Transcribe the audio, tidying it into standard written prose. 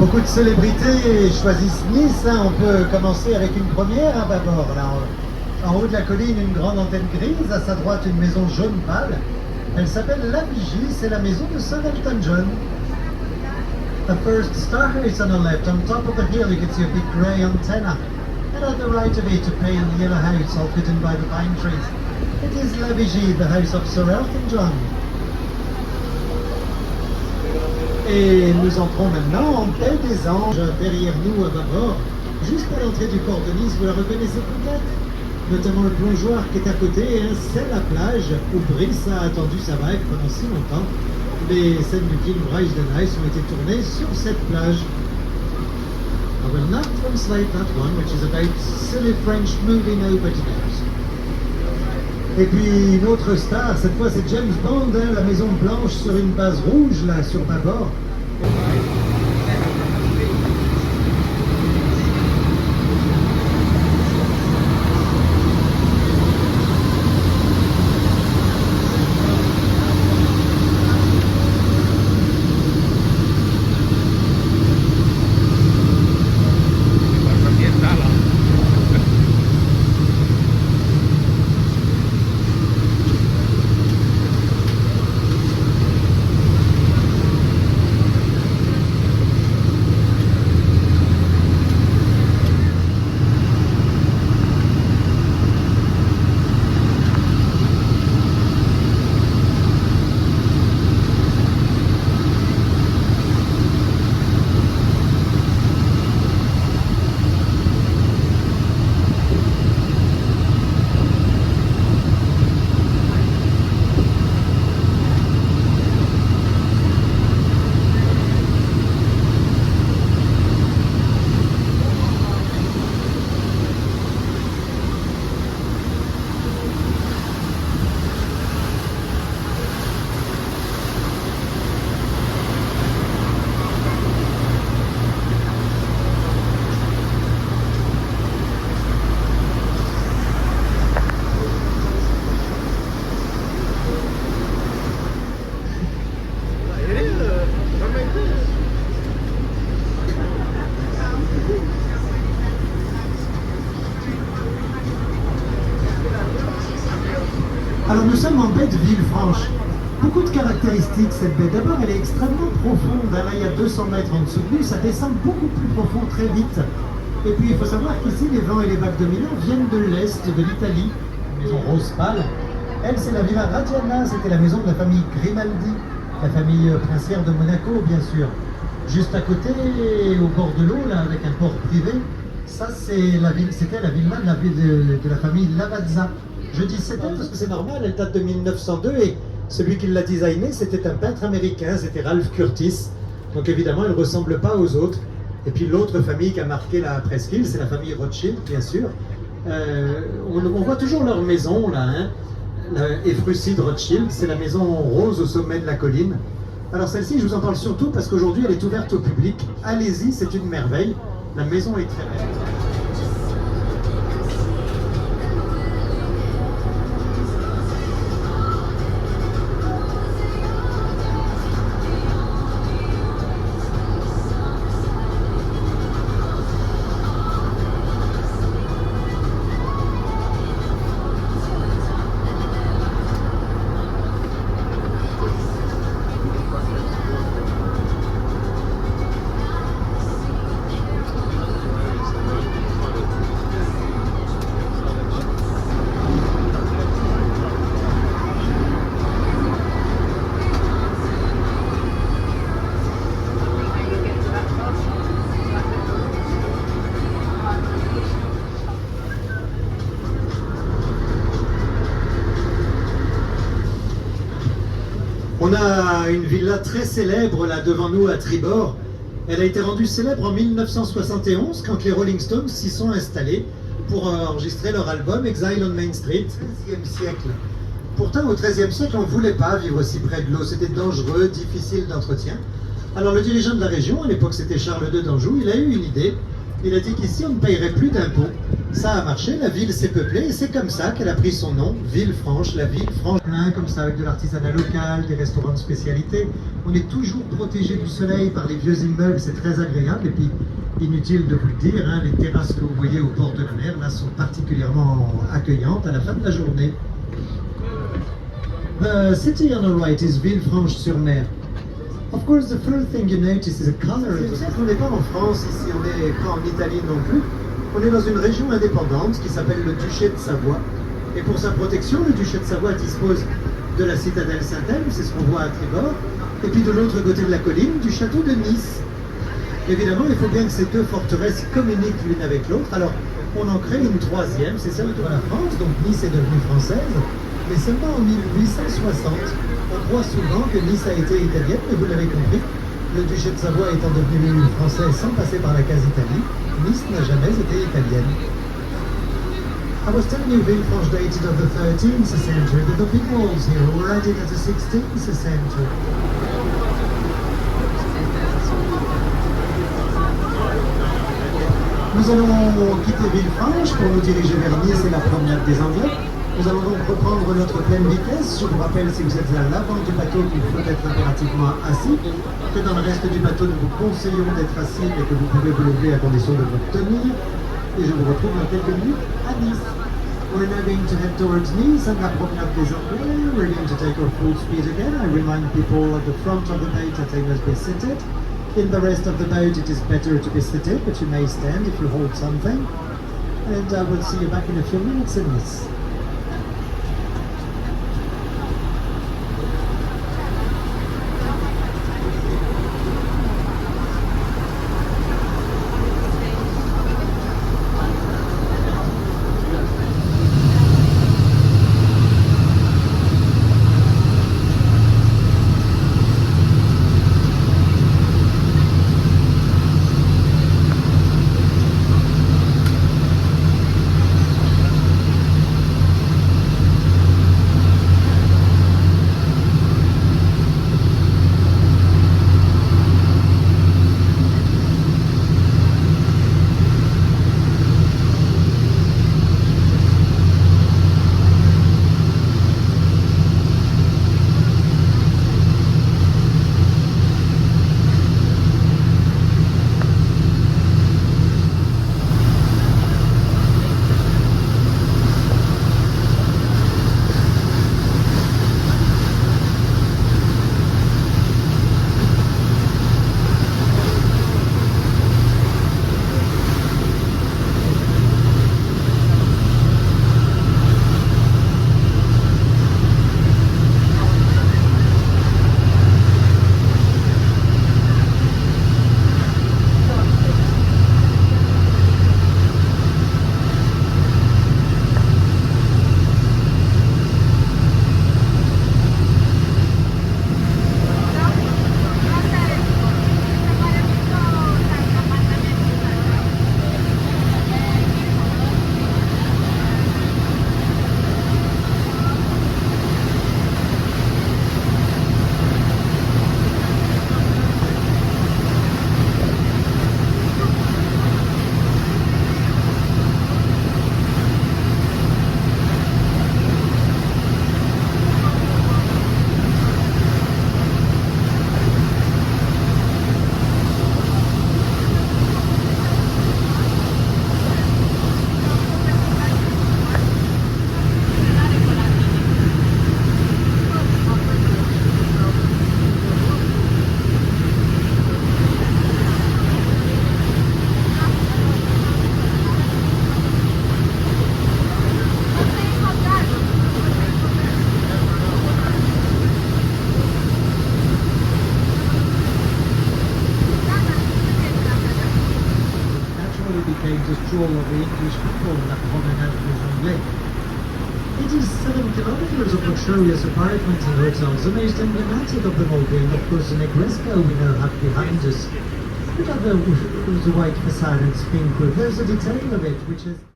Beaucoup de célébrités choisissent Nice, hein. On peut commencer avec une première à bâbord. Là, en haut de la colline, une grande antenne grise, à sa droite une maison jaune pâle. Elle s'appelle La Vigie, c'est la maison de Sir Elton John. The first star is on the left. On top of the hill you can see a big grey antenna. And at the right of it a pale yellow house all hidden by the pine trees. It is La Vigie, the house of Sir Elton John. Et nous entrons maintenant en Baie des Anges, derrière nous à bâbord, juste à l'entrée du port de Nice, vous la reconnaissez peut-être, notamment le plongeoir qui est à côté, hein, c'est la plage où Brice a attendu sa vague pendant si longtemps. Les scènes du film Rise the Nice ont été tournées sur cette plage. I will not translate that one, which is about silly French movie nobody knows. Et puis une autre star, cette fois c'est James Bond, hein, la maison blanche sur une base rouge, là, sur bâbord. Alors nous sommes en baie de Villefranche. Beaucoup de caractéristiques cette baie. D'abord elle est extrêmement profonde. Là il y a 200 mètres en dessous de nous, ça descend beaucoup plus profond très vite. Et puis il faut savoir qu'ici les vents et les vagues dominants viennent de l'est, de l'Italie. La maison rose pâle. Elle c'est la Villa Radiana, c'était la maison de la famille Grimaldi, la famille princière de Monaco bien sûr. Juste à côté, au bord de l'eau, là, avec un port privé, ça c'est la ville, c'était la villa de la famille Lavazza. Je dis c'était parce que c'est normal, elle date de 1902 et celui qui l'a designé c'était un peintre américain, c'était Ralph Curtis. Donc évidemment elle ne ressemble pas aux autres. Et puis l'autre famille qui a marqué la presqu'île, c'est la famille Rothschild bien sûr. On voit toujours leur maison là, hein. Efruside Rothschild, c'est la maison rose au sommet de la colline. Alors celle-ci je vous en parle surtout parce qu'aujourd'hui elle est ouverte au public. Allez-y, c'est une merveille. La maison est très belle. On a une villa très célèbre là devant nous à tribord. Elle a été rendue célèbre en 1971 quand les Rolling Stones s'y sont installés pour enregistrer leur album Exile on Main Street, 13e siècle. Pourtant au XIIIe siècle on ne voulait pas vivre si près de l'eau, c'était dangereux, difficile d'entretien. Alors le dirigeant de la région, à l'époque c'était Charles II d'Anjou, il a eu une idée. Il a dit qu'ici on ne payerait plus d'impôts Ça a marché, la ville s'est peuplée et c'est comme ça qu'elle a pris son nom, Villefranche, la ville franche. Plein comme ça avec de l'artisanat local, des restaurants de spécialité. On est toujours protégé du soleil par les vieux immeubles, c'est très agréable. Et puis, inutile de vous le dire, hein, les terrasses que vous voyez au bord de la mer, là, sont particulièrement accueillantes à la fin de la journée. The city on the right is Villefranche-sur-Mer. Of course, the first thing you notice is the color. On n'est pas en France ici, on n'est pas en Italie non plus. On est dans une région indépendante qui s'appelle le Duché de Savoie. Et pour sa protection, le Duché de Savoie dispose de la citadelle Saint-Elme, c'est ce qu'on voit à tribord, et puis de l'autre côté de la colline, du château de Nice. Évidemment, il faut bien que ces deux forteresses communiquent l'une avec l'autre, alors on en crée une troisième, c'est celle de la France, donc Nice est devenue française, mais seulement en 1860. On croit souvent que Nice a été italienne, mais vous l'avez compris, le duché de Savoie étant devenu français sans passer par la case Italie, Nice n'a jamais été italienne. I was telling you Villefranche dated of the 13th century, but the big walls here were added at the 16th century. Nous allons quitter Villefranche pour nous diriger vers Nice et la promenade des Anglais. Nous allons donc reprendre notre pleine vitesse. Je vous rappelle, si vous êtes à l'avant du bateau, qu'il faut être impérativement assis, que dans le reste du bateau, nous vous conseillons d'être assis, mais que vous pouvez vous lever à condition de vous tenir. Et je vous retrouve dans quelques minutes à Nice. We're now going to head towards Nice and la promenade des Anglais. We're going to take our full speed again. I remind people at the front of the boat that they must be seated. In the rest of the boat, it is better to be seated, but you may stand if you hold something. And I will see you back in a few minutes in Nice. became the jewel of the English people, La Promenade des Anglais. It is 7 kilometers of luxurious apartments and hotels, the most emblematic of them all being, of course, the Negresco we now have behind us. Look at the white facade and sphinx. There's a detail of it which is...